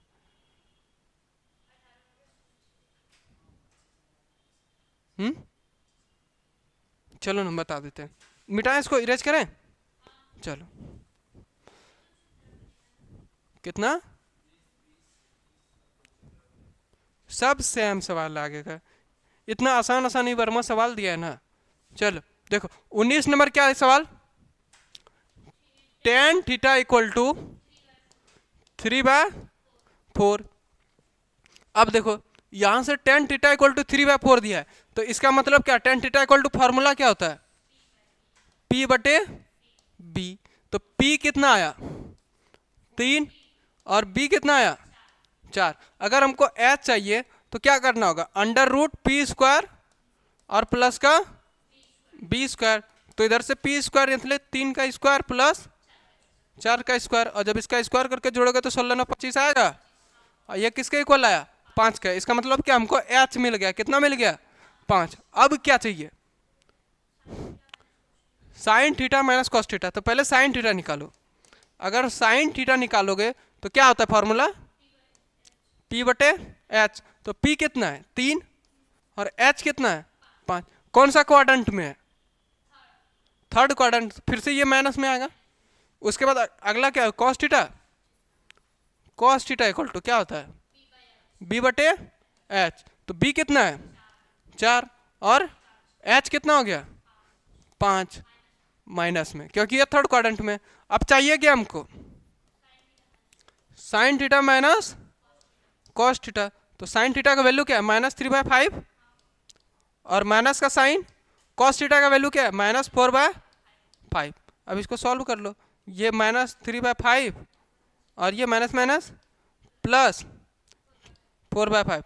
Speaker 1: चलो ना बता देते हैं, मिटाएं इसको, इरेज करें, चलो कितना, सब सेम सवाल आगे का, इतना आसान आसान ही वर्मा सवाल दिया है ना। चलो देखो 19 नंबर क्या है सवाल, tan थीटा इक्वल टू 3/4। अब देखो यहां से tan थीटा इक्वल टू 3/4 दिया है, तो इसका मतलब क्या, tan theta equal to formula क्या होता है P/B। तो P कितना आया 3 और B कितना आया 4। अगर हमको H चाहिए तो क्या करना होगा, √P² और प्लस का B²। तो इधर से P² इसलिए 3 का स्क्वायर प्लस 4 का स्क्वायर, और जब इसका स्क्वायर करके जोड़ोगे तो 16 9 25 आएगा, और ये किसके इक्वल आया 5 का। इसका मतलब क्या, हमको H मिल गया, कितना मिल गया 5। अब क्या चाहिए, sine theta minus cos theta, तो पहले साइन थीटा निकालो। अगर साइन थीटा निकालोगे तो क्या होता है फॉर्मूला P/H। तो P कितना है 3 और H कितना है 5। कौन सा क्वाड्रेंट में है, थर्ड क्वाड्रेंट, फिर से ये माइनस में आएगा। उसके बाद अगला क्या है cos theta, cos theta equal to क्या होता है B/H। तो B कितना है 4 और H कितना हो गया 5 माइनस में, क्योंकि ये थर्ड क्वाड्रेंट में। अब चाहिए क्या हमको sine theta minus cos theta, तो साइन थीटा का वैल्यू क्या है -3/5, और माइनस का साइन कॉस थीटा का वैल्यू क्या है -4/5। अब इसको सॉल्व कर लो, ये -3/5 और ये माइनस माइनस प्लस 4/5,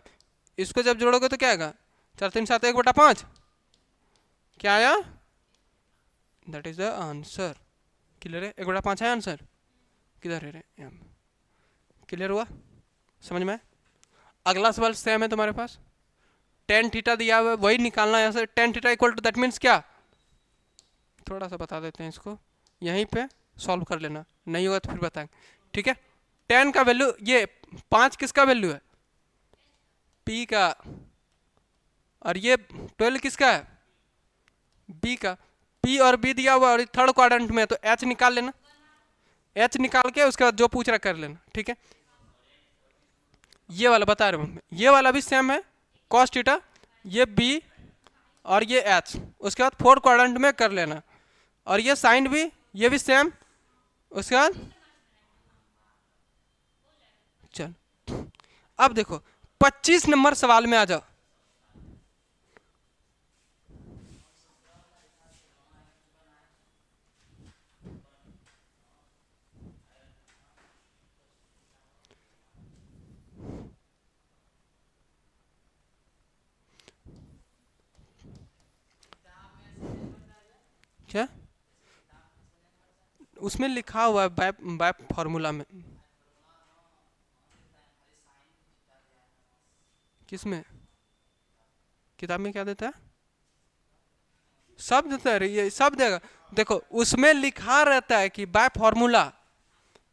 Speaker 1: इसको जब जोड़ोगे तो क्या आएगा 4 3 7 1/5, क्या आया, that is the answer. Clear है, 1/5 है आंसर, किधर है रे, क्लियर हुआ, समझ में। अगला सवाल सेम है तुम्हारे पास, टेन थीटा दिया हुआ है, वही निकालना है यहाँ से। Tan theta equal to that means क्या, थोड़ा सा बता देते हैं इसको, यहीं पे सॉल्व कर लेना, नहीं होगा तो फिर बताएंगे, ठीक है। टेन का वैल्यू, ये 5 किसका वैल्यू है, पी का, और ये 12 किसका है, बी का। पी और बी दिया हुआ और थर्ड क्वाड्रेंट में, तो एच निकाल लेना, एच निकाल के उसके बाद जो पूछ रहा कर लेना, ठीक है। ये वाला बता रहे हूँ, ये वाला भी सेम है, कॉस थीटा, ये बी और ये एच, उसके बाद फोर्थ क्वाड्रेंट में कर लेना, और ये साइन भी, ये भी सेम, उसके बाद चल। अब देखो 25 नंबर सवाल में आ जाओ, क्या उसमें लिखा हुआ है बाय फॉर्मूला में, किसमें, किताब में क्या देता है, सब देता है, ये सब देगा। देखो उसमें लिखा रहता है कि बाय फॉर्मूला,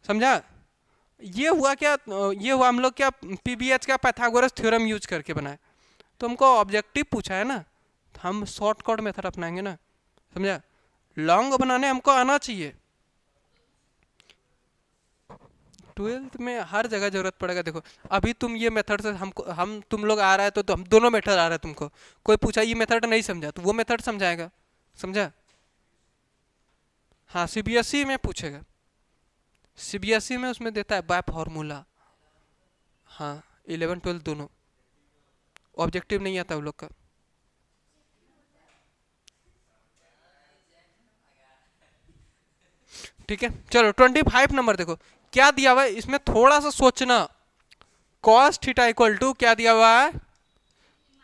Speaker 1: समझा। ये हुआ क्या, ये हुआ हम लोग क्या पीबीएच का पाइथागोरस थ्योरम यूज करके बनाए, तो हमको ऑब्जेक्टिव पूछा है ना, तो हम शॉर्टकट मेथड अपनाएंगे ना, समझा। लॉन्ग बनाने हमको आना चाहिए, 12th में हर जगह जरूरत पड़ेगा। देखो अभी तुम ये मेथड से हमको, हम तुम लोग आ रहा है तो हम दोनों मेथड आ रहा है तुमको, कोई पूछा ये मेथड नहीं समझा तो वो मेथड समझाएगा, समझा। हाँ सीबीएसई में पूछेगा, सीबीएसई में उसमें देता है बाय फॉर्मूला, हाँ 11 12 दोनों, ऑब्जेक्टिव नहीं आता वो लोग का। ठीक है चलो 25 नंबर देखो क्या दिया हुआ है, इसमें थोड़ा सा सोचना। कॉस थीटा इक्वल टू क्या दिया हुआ है,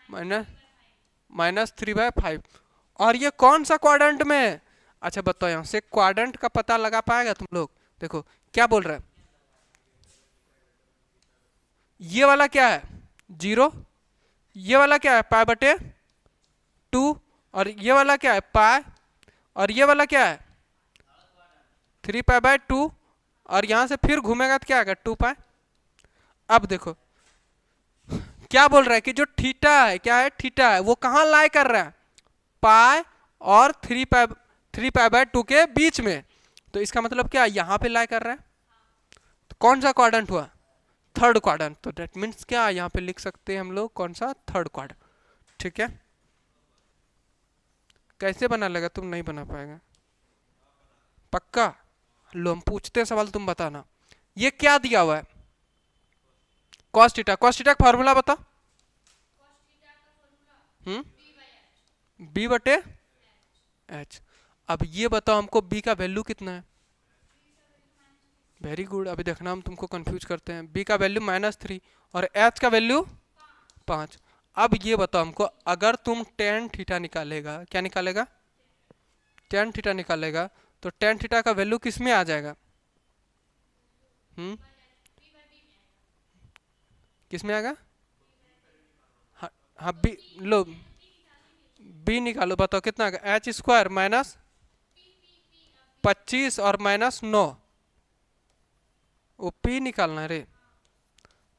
Speaker 1: -3/5, और ये कौन सा क्वाड्रेंट में है, अच्छा बताओ यहाँ से क्वाड्रेंट का पता लगा पाएगा तुम लोग। देखो क्या बोल रहा है, ये वाला क्या है 0, ये वाला क्या है π/2, और ये वाला क्या है पाई, और ये वाला क्या है 3π/2, और यहां से फिर घूमेगा तो क्या आएगा 2π। अब देखो क्या बोल रहा है कि जो थीटा है, क्या है थीटा है, वो कहाँ लाई कर रहा है, पाई और 3π/2 के बीच में, तो इसका मतलब क्या यहाँ पे लाई कर रहा है, तो कौन सा क्वाड्रेंट हुआ, थर्ड क्वाड्रेंट, तो दैट मीन्स क्या यहाँ पे लिख सकते हैं हम लोग कौन सा, थर्ड क्वाड्रेंट, ठीक है। कैसे बना लेगा, तुम नहीं बना पाएगा पक्का, लो हम पूछते हैं सवाल तुम बताना। ये क्या दिया हुआ है कॉस थीटा, कॉस थीटा का फार्मूला बता, b/h। अब ये बताओ हमको b का वैल्यू कितना है, वेरी गुड, अभी देखना हम तुमको कंफ्यूज करते हैं। b का वैल्यू -3 और h का वैल्यू 5। अब ये बताओ हमको, अगर तुम टेन थीटा निकालेगा, क्या निकालेगा टेन थीटा निकालेगा, तो टेन थीटा का वैल्यू किस में आ जाएगा, किस में आएगा, हाँ हाँ बी, लो बी निकालो, बताओ कितना आएगा, h² -25 और -9, वो p निकालना है रे,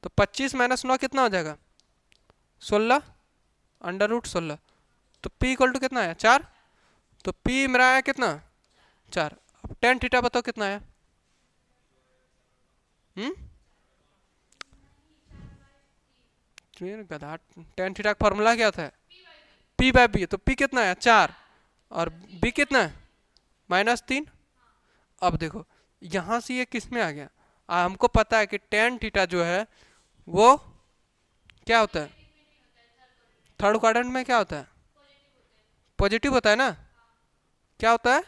Speaker 1: तो 25 -9 कितना हो जाएगा 16, √16, तो p इक्वल टू कितना है 4, तो p मेरा आया कितना 4। अब टेन थीटा बताओ कितना आया, गधा, टेन थीटा का फॉर्मूला क्या था p/b, तो p कितना है 4 और b कितना है -3। अब देखो यहाँ से ये किस में आ गया, हमको पता है कि टेन थीटा जो है वो क्या होता है? थर्ड क्वाड्रेंट में क्या होता है? पॉजिटिव होता है ना? क्या होता है?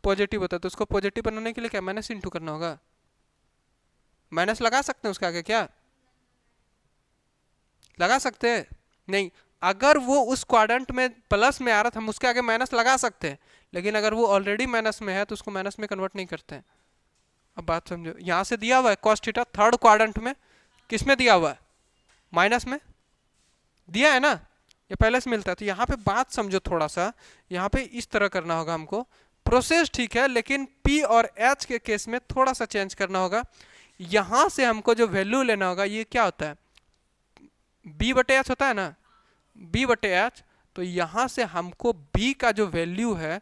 Speaker 1: पॉजिटिव होता है। तो उसको पॉजिटिव बनाने के लिए क्या माइनस इंटू करना होगा? माइनस लगा सकते हैं उसके आगे क्या? लगा सकते हैं? नहीं। अगर वो उस क्वाड्रेंट में प्लस में आ रहा था हम उसके आगे माइनस लगा सकते हैं, लेकिन अगर वो ऑलरेडी माइनस में है तो उसको माइनस में कन्वर्ट नहीं करते हैं। अब बात समझो, यहाँ से दिया हुआ है cos थीटा थर्ड क्वाड्रेंट में, किस में दिया हुआ है? माइनस में दिया है ना, ये पहले से मिलता है। तो यहाँ पे बात समझो थोड़ा सा, यहाँ पे इस तरह करना होगा हमको। प्रोसेस ठीक है, लेकिन P और H के केस में थोड़ा सा चेंज करना होगा। यहाँ से हमको जो वैल्यू लेना होगा, ये क्या होता है? B बटे एच होता है ना, B बटे एच। तो यहाँ से हमको B का जो वैल्यू है,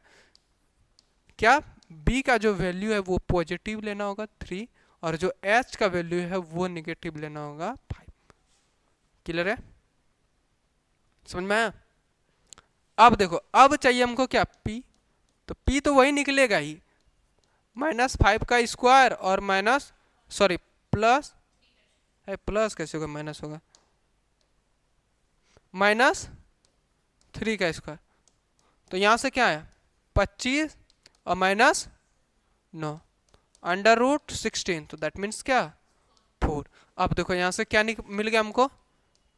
Speaker 1: क्या B का जो वैल्यू है वो पॉजिटिव लेना होगा 3, और जो H का वैल्यू है वो निगेटिव लेना होगा 5। क्लियर है? समझ में आया? अब देखो, अब चाहिए हमको क्या? P। तो P तो वही निकलेगा ही, -5 का स्क्वायर और माइनस, सॉरी प्लस, है प्लस कैसे होगा, माइनस होगा, -3 का स्क्वायर। तो यहाँ से क्या आया? 25 और -9 √16। तो दैट मीन्स क्या? 4। अब देखो यहाँ से क्या मिल गया हमको?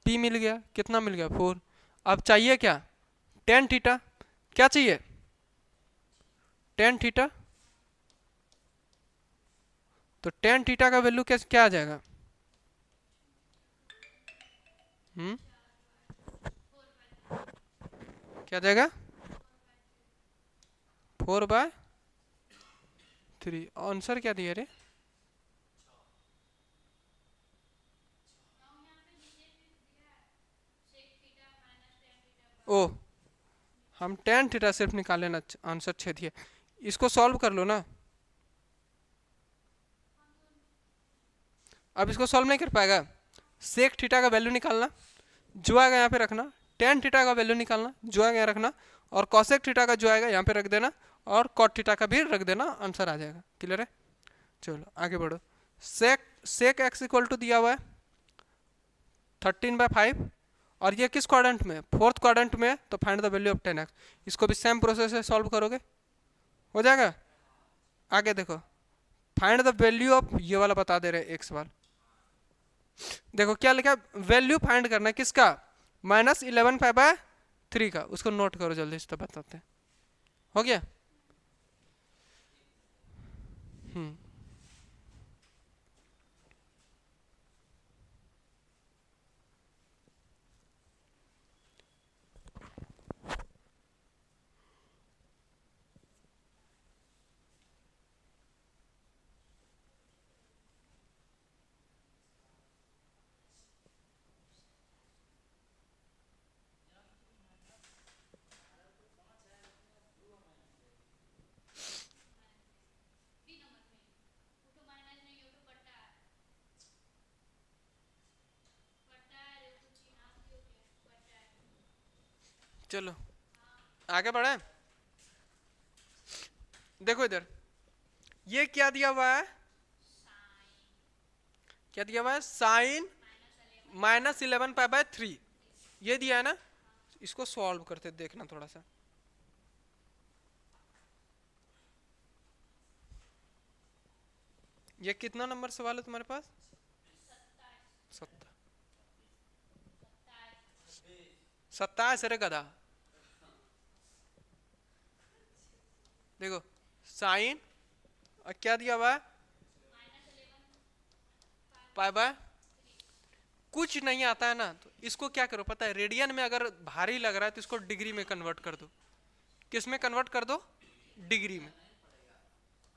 Speaker 1: P मिल गया। कितना मिल गया? 4। अब चाहिए क्या? tan theta. क्या चाहिए? tan theta. तो tan थीटा का वैल्यू कैसे क्या आ जाएगा? क्या जाएगा? 4/3। आंसर क्या दिया रे? ओ, हम tan थीटा सिर्फ निकाले ना, आंसर 6 दिया। इसको सॉल्व कर लो ना। अब इसको सॉल्व नहीं कर पाएगा। सेक थीटा का वैल्यू निकालना, जो आएगा यहाँ पे रखना। tan थीटा का वैल्यू निकालना, जो आएगा यहाँ रखना। और cosec थीटा का जो आएगा यहाँ पे रख देना, और cot थीटा का भी रख देना, आंसर आ जाएगा। क्लियर है? चलो आगे बढ़ो। सेक एक्स इक्वल टू दिया हुआ है 13/5, और ये किस क्वाड्रेंट में? फोर्थ क्वाड्रेंट में। तो find the value of 10x। इसको भी सेम प्रोसेस से सॉल्व करोगे, हो जाएगा। आगे देखो, फाइंड द वैल्यू ऑफ, ये वाला बता दे रहे एक सवाल। देखो क्या लिखा, वैल्यू फाइंड करना है किसका? -11/3 का। उसको नोट करो जल्दी से, तो बताते हैं। हो गया? चलो आगे बढ़े। देखो इधर, ये क्या दिया हुआ है? क्या दिया हुआ है? साइन -11π/3, ये दिया है ना। इसको सॉल्व करते देखना थोड़ा सा। ये कितना नंबर सवाल है तुम्हारे पास? 27 अरे गधा। देखो साइन, और क्या दिया हुआ है? π/, कुछ नहीं आता है ना, तो इसको क्या करो पता है? रेडियन में अगर भारी लग रहा है तो इसको डिग्री में कन्वर्ट कर दो। किस में कन्वर्ट कर दो? डिग्री में।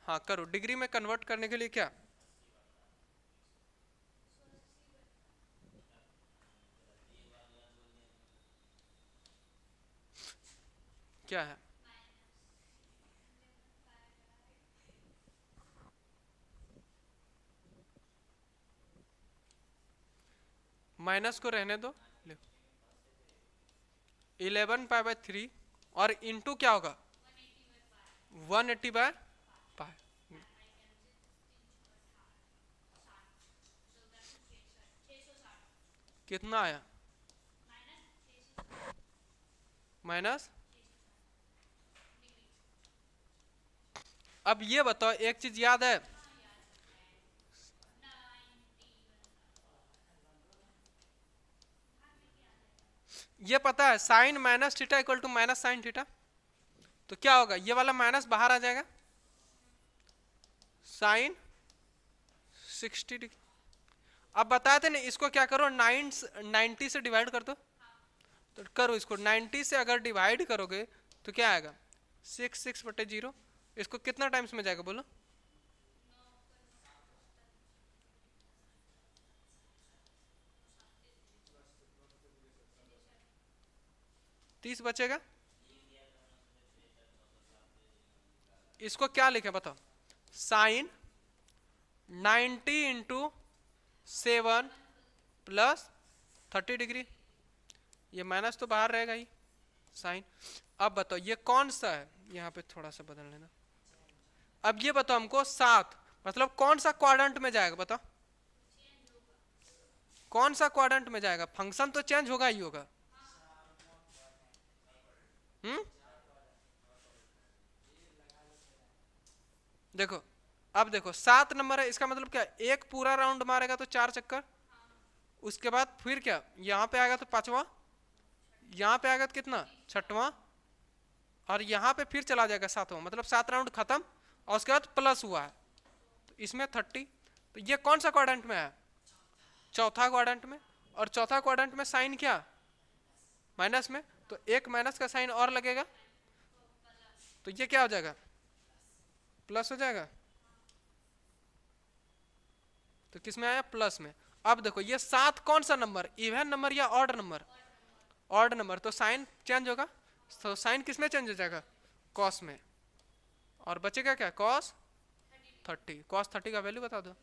Speaker 1: हाँ करो, डिग्री में कन्वर्ट करने के लिए क्या? क्या है? माइनस को रहने दो। 11π/3, और इंटू क्या होगा? 180/π। कितना आया? माइनस। अब ये बताओ एक चीज याद है, ये पता है sine minus theta equal to minus sine theta, तो क्या होगा, ये वाला माइनस बाहर आ जाएगा, साइन 60 डिग्री। अब बताए थे ना इसको क्या करो, 90 से डिवाइड कर दो, तो करो इसको 90 से अगर डिवाइड करोगे तो क्या आएगा, 6/0। इसको कितना टाइम्स में जाएगा बोलो, 30 बचेगा। इसको क्या लिखे बताओ, साइन 90 × 7 प्लस 30 डिग्री, ये माइनस तो बाहर रहेगा ही, साइन। अब बताओ ये कौन सा है, यहाँ पे थोड़ा सा बदल लेना। अब ये बताओ हमको 7 मतलब कौन सा क्वाड्रेंट में जाएगा बताओ, कौन सा क्वाड्रेंट में जाएगा, फंक्शन तो चेंज होगा ही होगा। देखो अब देखो 7 नंबर है, इसका मतलब क्या, एक पूरा राउंड मारेगा तो 4 चक्कर, उसके बाद फिर क्या, यहाँ पे आएगा तो 5वां, यहाँ पे आएगा तो कितना 6वां, और यहाँ पे फिर चला जाएगा 7वां, मतलब 7 राउंड खत्म, और उसके बाद प्लस हुआ है, तो इसमें 30। तो ये कौन सा क्वाड्रेंट में है, चौथा क्वाड्रेंट में, और चौथा क्वाड्रेंट में साइन क्या, माइनस में, तो एक माइनस का साइन और लगेगा, तो ये क्या हो जाएगा, प्लस हो जाएगा। तो किस में आया, प्लस में। अब देखो ये 7 कौन सा नंबर, इवन नंबर या ऑड नंबर, ऑड नंबर, तो साइन चेंज होगा, तो साइन किस में चेंज हो जाएगा, कॉस में, और बचेगा क्या, कॉस 30। कॉस 30 का वैल्यू बता दो,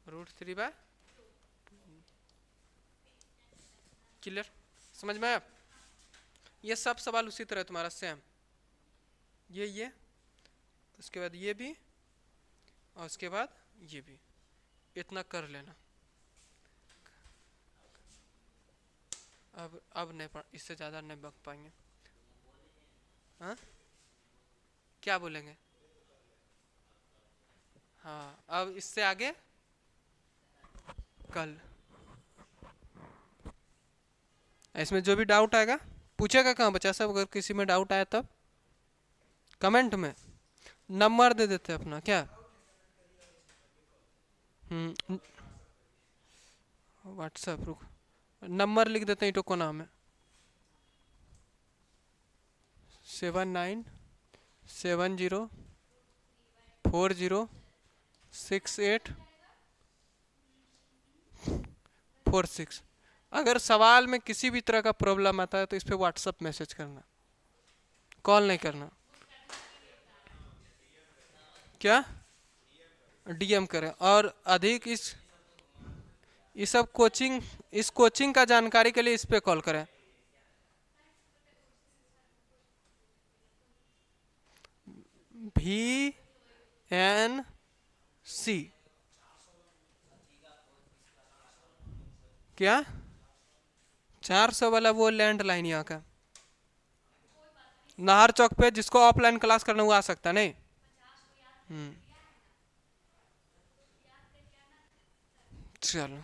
Speaker 1: √3/। क्लियर, समझ में आया। ये सब सवाल उसी तरह तुम्हारा सेम, ये उसके बाद ये भी, और उसके बाद ये भी, इतना कर लेना। अब नहीं, इससे ज़्यादा नहीं बक पाएंगे। हाँ क्या बोलेंगे, हाँ अब इससे आगे कल, इसमें जो भी डाउट आएगा पूछेगा कहाँ बच्चा सब, अगर किसी में डाउट आया तब कमेंट में नंबर दे देते अपना क्या, व्हाट्सएप, रुक नंबर लिख देते हैं, इटो नाम है 7970406846। अगर सवाल में किसी भी तरह का प्रॉब्लम आता है तो इस पे व्हाट्सएप मैसेज करना, कॉल नहीं करना। क्या, डीएम करें, और अधिक इस सब कोचिंग, इस कोचिंग का जानकारी के लिए इस पे कॉल करें। VNC क्या, 400 वाला वो लैंडलाइन यहाँ का, नाहर चौक पे, जिसको ऑफलाइन क्लास करना हुआ आ सकता नहीं। चलो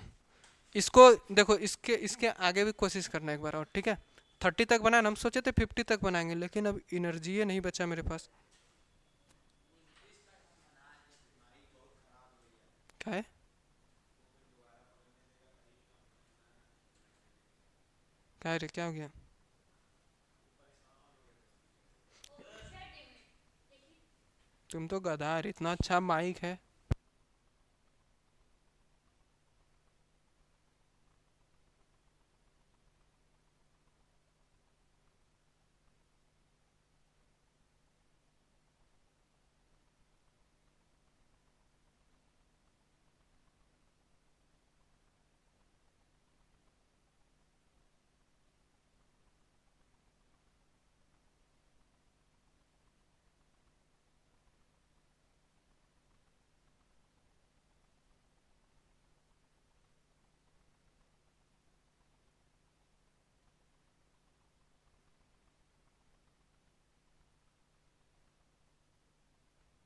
Speaker 1: इसको देखो, इसके इसके आगे भी कोशिश करना एक बार और, ठीक है। 30 तक बनाना, हम सोचे थे 50 तक बनाएंगे, लेकिन अब एनर्जी नहीं बचा मेरे पास। क्या है, क्या रे, क्या हो गया, तुम तो गधा है, इतना अच्छा माइक है।